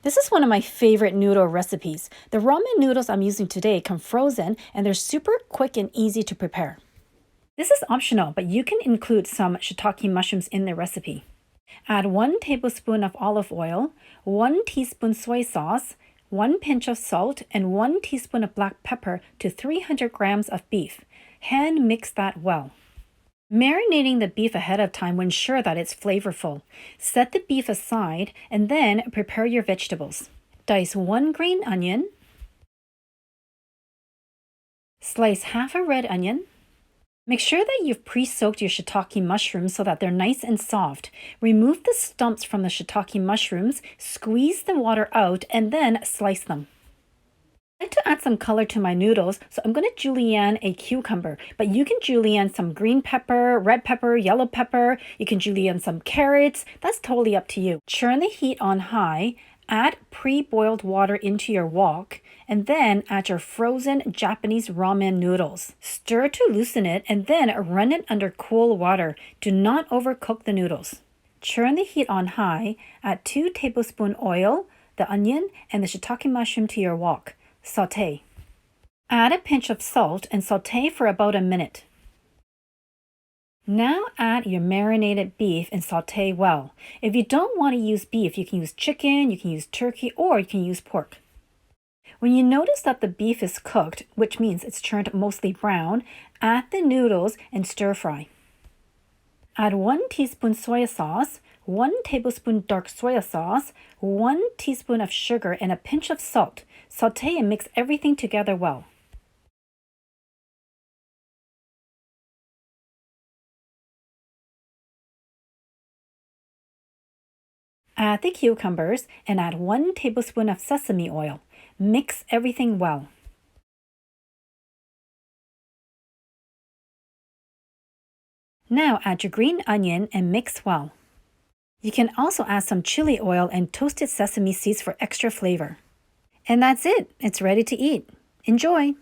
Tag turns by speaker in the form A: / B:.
A: This is one of my favorite noodle recipes. The ramen noodles I'm using today come frozen and they're super quick and easy to prepare. This is optional, but you can include some shiitake mushrooms in the recipe. Add 1 tablespoon of olive oil, 1 teaspoon soy sauce, 1 pinch of salt, and 1 teaspoon of black pepper to 300 grams of beef. Hand mix that well. Marinating the beef ahead of time will ensure that it's flavorful. Set the beef aside and then prepare your vegetables. Dice 1 green onion. Slice half a red onion. Make sure that you've pre-soaked your shiitake mushrooms so that they're nice and soft. Remove the stumps from the shiitake mushrooms, squeeze the water out, and then slice them. I like to add some color to my noodles, so I'm going to julienne a cucumber, but you can julienne some green pepper, red pepper, yellow pepper. You can julienne some carrots. That's totally up to you. Turn the heat on high, add pre-boiled water into your wok, and then add your frozen Japanese ramen noodles. Stir to loosen it and then run it under cool water. Do not overcook the noodles. Turn the heat on high, add 2 tablespoons oil, the onion, and the shiitake mushroom to your wok. Sauté. Add a pinch of salt and sauté for about a minute. Now add your marinated beef and sauté well. If you don't want to use beef, you can use chicken, you can use turkey, or you can use pork. When you notice that the beef is cooked, which means it's turned mostly brown, add the noodles and stir fry. Add 1 teaspoon soy sauce, 1 tablespoon dark soy sauce, 1 teaspoon of sugar, and a pinch of salt. Sauté and mix everything together well. Add the cucumbers and add 1 tablespoon of sesame oil. Mix everything well. Now add your green onion and mix well. You can also add some chili oil and toasted sesame seeds for extra flavor. And that's it. It's ready to eat. Enjoy!